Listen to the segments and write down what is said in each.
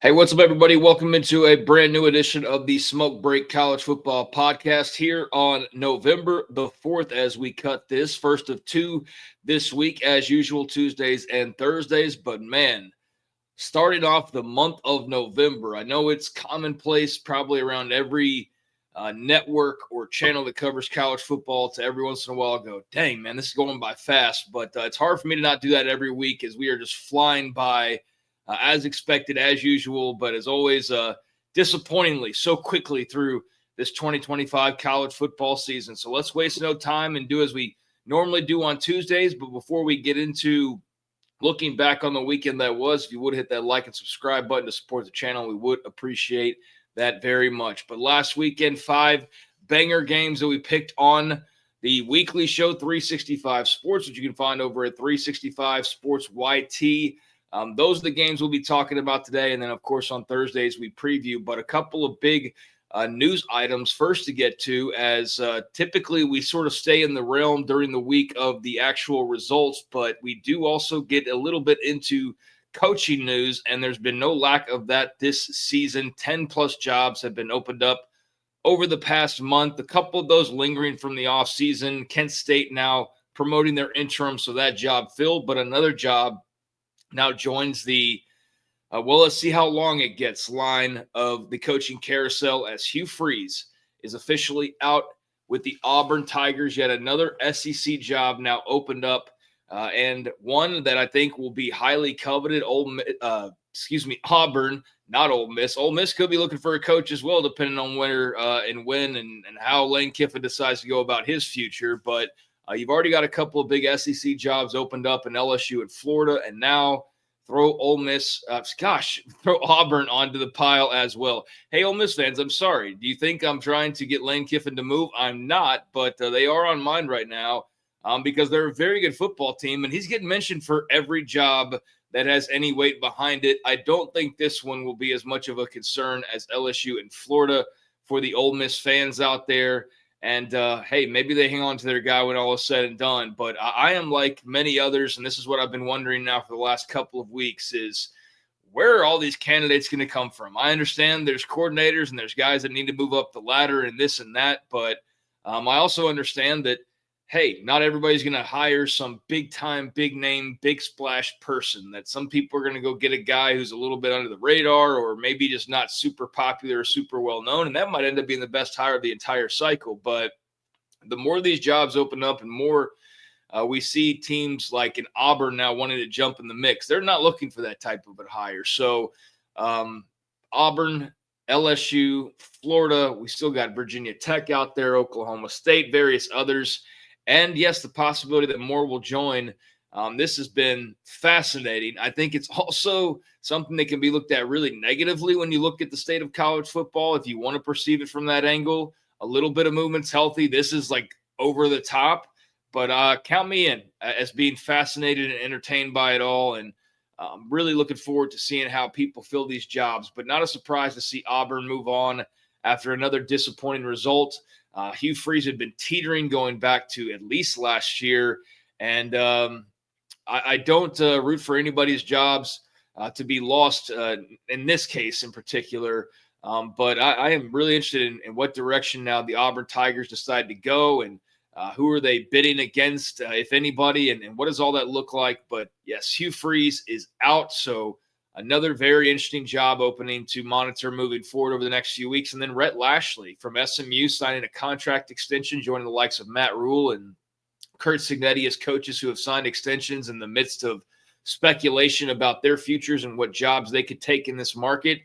Hey, what's up, everybody? Welcome into a brand new edition of the Smoak Break College Football Podcast here on November the 4th as we cut this first of two this week, as usual, Tuesdays and Thursdays. But man, starting off the month of November, I know it's commonplace probably around every network or channel that covers college football to every once in a while go, dang, man, this is going by fast. But it's hard for me to not do that every week as we are just flying by as expected, as usual, but as always, disappointingly, so quickly through this 2025 college football season. So let's waste no time and do as we normally do on Tuesdays. But before we get into looking back on the weekend that was, if you would hit that like and subscribe button to support the channel, we would appreciate that very much. But last weekend, 5 banger games that we picked on the weekly show, 365 Sports, which you can find over at 365 Sports YT. Those are the games we'll be talking about today. And then, of course, on Thursdays, we preview. But a couple of big news items first to get to, as typically we sort of stay in the realm during the week of the actual results. But we do also get a little bit into coaching news, and there's been no lack of that this season. 10-plus jobs have been opened up over the past month. A couple of those lingering from the offseason. Kent State now promoting their interim, so that job filled. But another job now joins the, let's see how long it gets line of the coaching carousel as Hugh Freeze is officially out with the Auburn Tigers. Yet another SEC job now opened up, and one that I think will be highly coveted. Auburn, not Ole Miss. Ole Miss could be looking for a coach as well, depending on where and when and how Lane Kiffin decides to go about his future. But you've already got a couple of big SEC jobs opened up in LSU and Florida, and now throw Auburn onto the pile as well. Hey, Ole Miss fans, I'm sorry. Do you think I'm trying to get Lane Kiffin to move? I'm not, but they are on mine right now because they're a very good football team, and he's getting mentioned for every job that has any weight behind it. I don't think this one will be as much of a concern as LSU and Florida for the Ole Miss fans out there. And, hey, maybe they hang on to their guy when all is said and done. But I am like many others, and this is what I've been wondering now for the last couple of weeks, is where are all these candidates going to come from? I understand there's coordinators and there's guys that need to move up the ladder and this and that. But I also understand that, hey, not everybody's going to hire some big-time, big-name, big-splash person, that some people are going to go get a guy who's a little bit under the radar or maybe just not super popular or super well-known, and that might end up being the best hire of the entire cycle. But the more these jobs open up and more we see teams like in Auburn now wanting to jump in the mix, they're not looking for that type of a hire. So Auburn, LSU, Florida, we still got Virginia Tech out there, Oklahoma State, various others. And yes, the possibility that more will join. This has been fascinating. I think it's also something that can be looked at really negatively when you look at the state of college football. If you want to perceive it from that angle, a little bit of movement's healthy. This is like over the top, but count me in as being fascinated and entertained by it all. And I'm really looking forward to seeing how people fill these jobs, but not a surprise to see Auburn move on after another disappointing result. Hugh Freeze had been teetering going back to at least last year. And I don't root for anybody's jobs to be lost in this case in particular. But I am really interested in what direction now the Auburn Tigers decide to go, and who are they bidding against, if anybody, and what does all that look like? But yes, Hugh Freeze is out. So another very interesting job opening to monitor moving forward over the next few weeks. And then Rhett Lashlee from SMU signing a contract extension, joining the likes of Matt Rule and Curt Cignetti as coaches who have signed extensions in the midst of speculation about their futures and what jobs they could take in this market.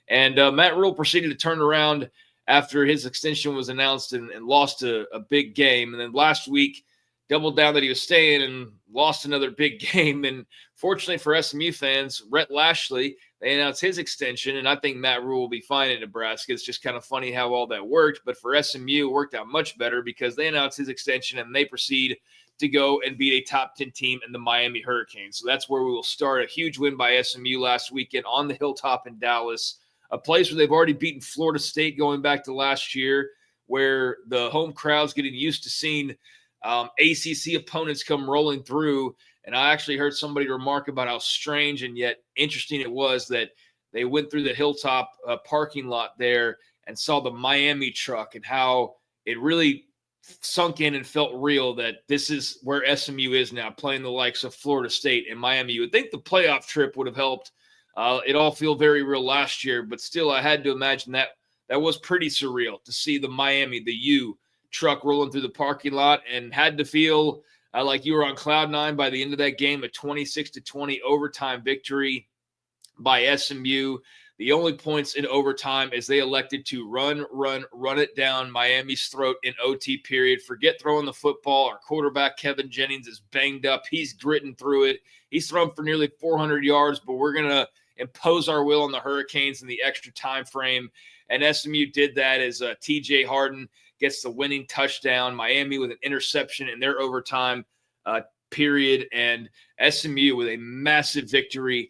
And Matt Rule proceeded to turn around after his extension was announced and lost a big game. And then last week, doubled down that he was staying and lost another big game. And fortunately for SMU fans, Rhett Lashlee, they announced his extension, and I think Matt Rule will be fine in Nebraska. It's just kind of funny how all that worked. But for SMU, it worked out much better because they announced his extension and they proceed to go and beat a top 10 team in the Miami Hurricanes. So that's where we will start. A huge win by SMU last weekend on the Hilltop in Dallas, a place where they've already beaten Florida State going back to last year, where the home crowd's getting used to seeing ACC opponents come rolling through. And I actually heard somebody remark about how strange and yet interesting it was that they went through the Hilltop parking lot there and saw the Miami truck and how it really sunk in and felt real that this is where SMU is now, playing the likes of Florida State and Miami. You would think the playoff trip would have helped it all feel very real last year, but still I had to imagine that was pretty surreal to see the Miami, the U truck rolling through the parking lot, and had to feel like you were on cloud nine by the end of that game, a 26-20 overtime victory by SMU. The only points in overtime is they elected to run it down Miami's throat in OT period. Forget throwing the football. Our quarterback, Kevin Jennings, is banged up. He's gritting through it. He's thrown for nearly 400 yards, but we're going to impose our will on the Hurricanes in the extra time frame. And SMU did that as TJ Harden gets the winning touchdown. Miami with an interception in their overtime period. And SMU with a massive victory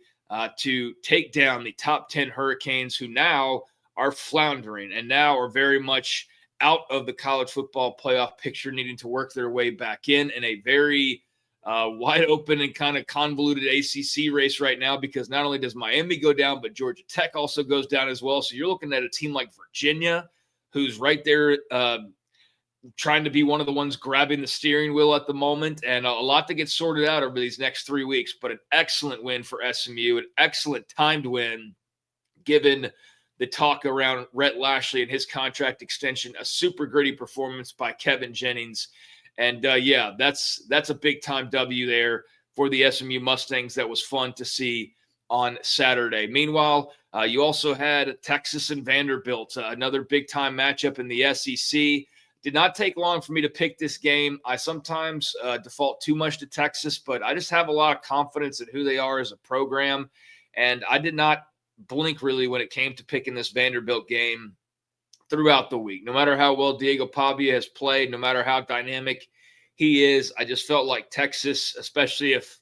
to take down the top 10 Hurricanes, who now are floundering and now are very much out of the college football playoff picture, needing to work their way back in a very wide open and kind of convoluted ACC race right now, because not only does Miami go down, but Georgia Tech also goes down as well. So you're looking at a team like Virginia, who's right there trying to be one of the ones grabbing the steering wheel at the moment, and a lot to get sorted out over these next 3 weeks. But an excellent win for SMU, an excellent timed win, given the talk around Rhett Lashlee and his contract extension, a super gritty performance by Kevin Jennings. And that's a big time W there for the SMU Mustangs. That was fun to see on Saturday. Meanwhile, you also had Texas and Vanderbilt, another big time matchup in the SEC. Did not take long for me to pick this game. I sometimes default too much to Texas, but I just have a lot of confidence in who they are as a program. And I did not blink really when it came to picking this Vanderbilt game throughout the week. No matter how well Diego Pavia has played, no matter how dynamic he is, I just felt like Texas, especially if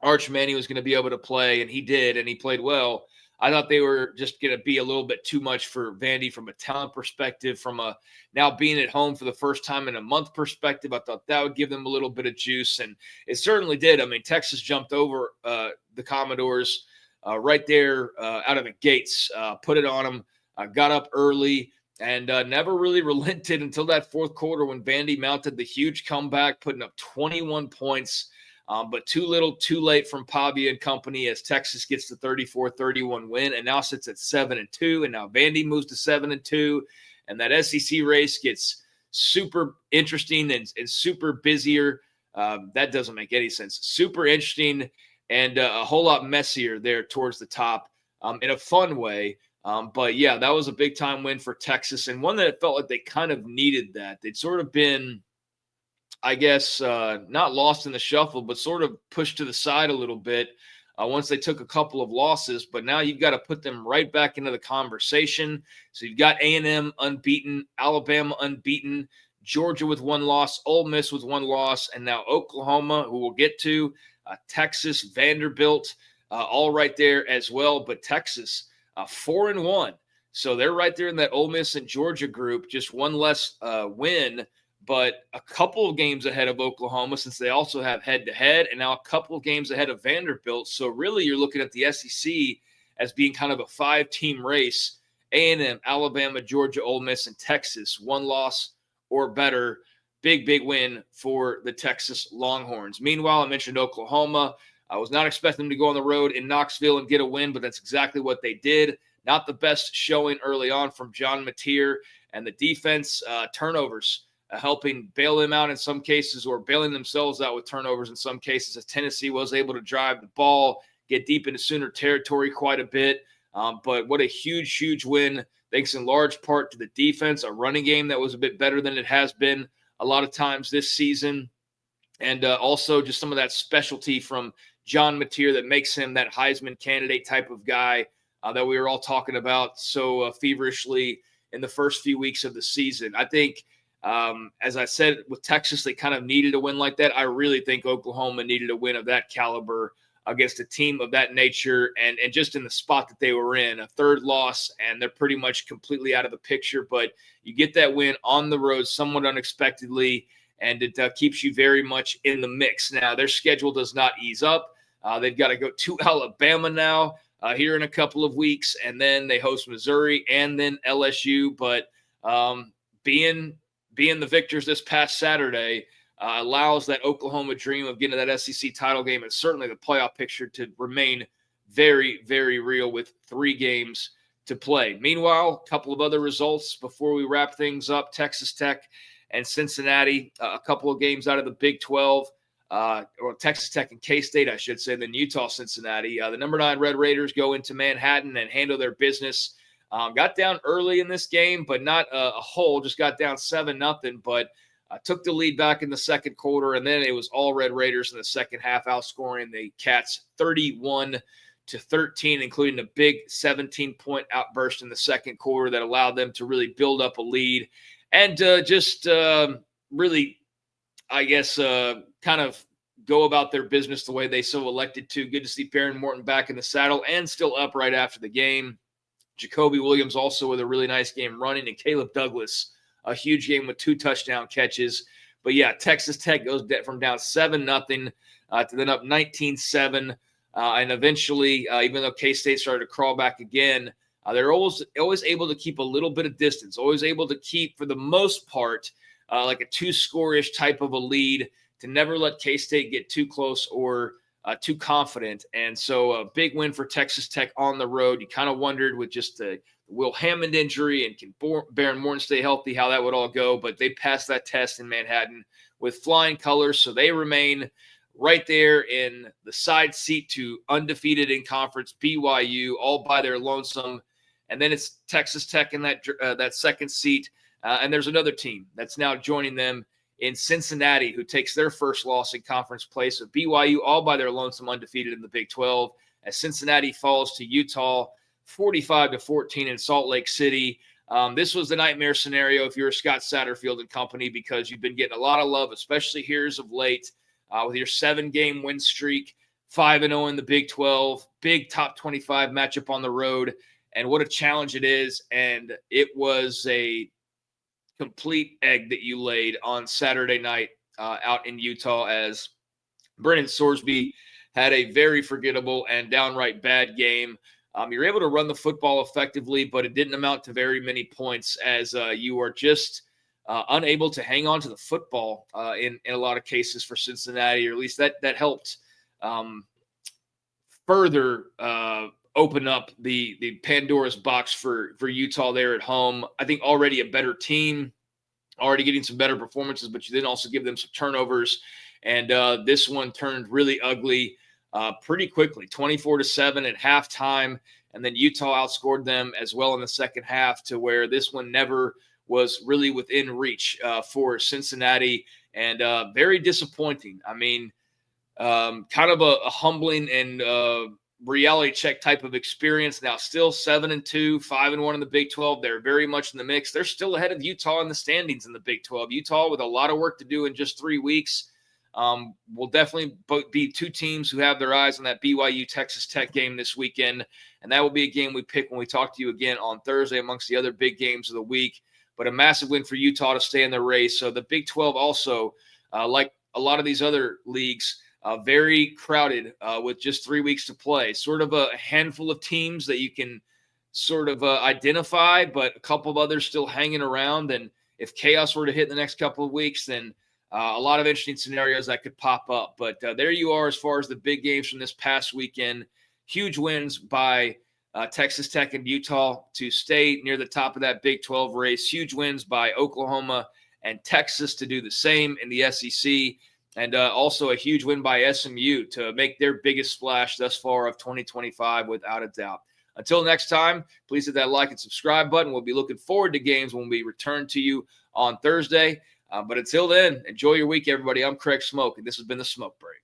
Arch Manning was going to be able to play, and he did, and he played well, I thought they were just going to be a little bit too much for Vandy from a talent perspective, from a now being at home for the first time in a month perspective. I thought that would give them a little bit of juice, and it certainly did. I mean, Texas jumped over the Commodores right there out of the gates, put it on them, got up early, and never really relented until that fourth quarter when Vandy mounted the huge comeback, putting up 21 points. But too little, too late from Pavia and company, as Texas gets the 34-31 win and now sits at 7-2. And now Vandy moves to 7-2. And that SEC race gets super interesting and super busier. That doesn't make any sense. Super interesting and a whole lot messier there towards the top in a fun way. But, yeah, that was a big-time win for Texas, and one that it felt like they kind of needed that. They'd sort of been, I guess, not lost in the shuffle, but sort of pushed to the side a little bit once they took a couple of losses. But now you've got to put them right back into the conversation. So you've got A&M unbeaten, Alabama unbeaten, Georgia with one loss, Ole Miss with one loss, and now Oklahoma, who we'll get to, Texas, Vanderbilt, all right there as well. But Texas, 4-1. So they're right there in that Ole Miss and Georgia group, just one less win, but a couple of games ahead of Oklahoma, since they also have head-to-head, and now a couple of games ahead of Vanderbilt. So really you're looking at the SEC as being kind of a five-team race: A&M, Alabama, Georgia, Ole Miss, and Texas. One loss or better. Big, big win for the Texas Longhorns. Meanwhile, I mentioned Oklahoma. I was not expecting them to go on the road in Knoxville and get a win, but that's exactly what they did. Not the best showing early on from John Mateer, and the defense turnovers helping bail them out in some cases, or bailing themselves out with turnovers in some cases, as Tennessee was able to drive the ball, get deep into Sooner territory quite a bit. But what a huge, huge win, thanks in large part to the defense, a running game that was a bit better than it has been a lot of times this season, and also just some of that specialty from John Mateer that makes him that Heisman candidate type of guy that we were all talking about so feverishly in the first few weeks of the season. I think, as I said, with Texas, they kind of needed a win like that. I really think Oklahoma needed a win of that caliber against a team of that nature, and just in the spot that they were in, a third loss, and they're pretty much completely out of the picture. But you get that win on the road somewhat unexpectedly, and it keeps you very much in the mix. Now, their schedule does not ease up. They've got to go to Alabama now. here in a couple of weeks, and then they host Missouri and then LSU. But being the victors this past Saturday allows that Oklahoma dream of getting to that SEC title game and certainly the playoff picture to remain very, very real with 3 games to play. Meanwhile, a couple of other results before we wrap things up. Texas Tech and Cincinnati, a couple of games out of the Big 12, or Texas Tech and K-State, I should say, and then Utah, Cincinnati. The number 9 Red Raiders go into Manhattan and handle their business. Got down early in this game, but not a whole, just got down 7-0, but took the lead back in the second quarter, and then it was all Red Raiders in the second half, outscoring the Cats 31-13, including a big 17-point outburst in the second quarter that allowed them to really build up a lead and really, I guess, kind of go about their business the way they so elected to. Good to see Baron Morton back in the saddle and still up right after the game. Jacoby Williams also with a really nice game running, and Caleb Douglas, a huge game with 2 touchdown catches. But yeah, Texas Tech goes from down 7-0 to then up 19-7. And eventually, even though K-State started to crawl back again, they're always able to keep a little bit of distance, always able to keep, for the most part, like a 2-score-ish type of a lead, to never let K-State get too close or too confident. And so a big win for Texas Tech on the road. You kind of wondered with just the Will Hammond injury and can Baron Morton stay healthy, how that would all go. But they passed that test in Manhattan with flying colors. So they remain right there in the side seat to undefeated in conference BYU, all by their lonesome. And then it's Texas Tech in that second seat. And there's another team that's now joining them in Cincinnati, who takes their first loss in conference play. So BYU all by their lonesome, undefeated in the Big 12, as Cincinnati falls to Utah 45-14 in Salt Lake City. This was the nightmare scenario if you're Scott Satterfield and company, because you've been getting a lot of love, especially here as of late, with your 7-game win streak, 5-0 in the Big 12, big top 25 matchup on the road. And what a challenge it is. And it was a complete egg that you laid on Saturday night out in Utah, as Brennan Sorsby had a very forgettable and downright bad game. You're able to run the football effectively, but it didn't amount to very many points, as you are just unable to hang on to the football in a lot of cases for Cincinnati, or at least that helped further open up the Pandora's box for Utah there at home. I think already a better team, already getting some better performances, but you didn't also give them some turnovers. And this one turned really ugly pretty quickly, 24-7 at halftime. And then Utah outscored them as well in the second half, to where this one never was really within reach for Cincinnati, and very disappointing. I mean, kind of a humbling and reality check type of experience. Now still 7-2, 5-1 in the Big 12. They're very much in the mix. They're still ahead of Utah in the standings in the Big 12. Utah with a lot of work to do in just 3 weeks. Will definitely be 2 teams who have their eyes on that BYU Texas Tech game this weekend. And that will be a game we pick when we talk to you again on Thursday amongst the other big games of the week. But a massive win for Utah to stay in the race. So the Big 12 also, like a lot of these other leagues, very crowded with just 3 weeks to play. Sort of a handful of teams that you can sort of identify, but a couple of others still hanging around. And if chaos were to hit in the next couple of weeks, then a lot of interesting scenarios that could pop up. But there you are as far as the big games from this past weekend. Huge wins by Texas Tech and Utah to stay near the top of that Big 12 race. Huge wins by Oklahoma and Texas to do the same in the SEC. And also a huge win by SMU to make their biggest splash thus far of 2025, without a doubt. Until next time, please hit that like and subscribe button. We'll be looking forward to games when we return to you on Thursday. But until then, enjoy your week, everybody. I'm Craig Smoak, and this has been the Smoak Break.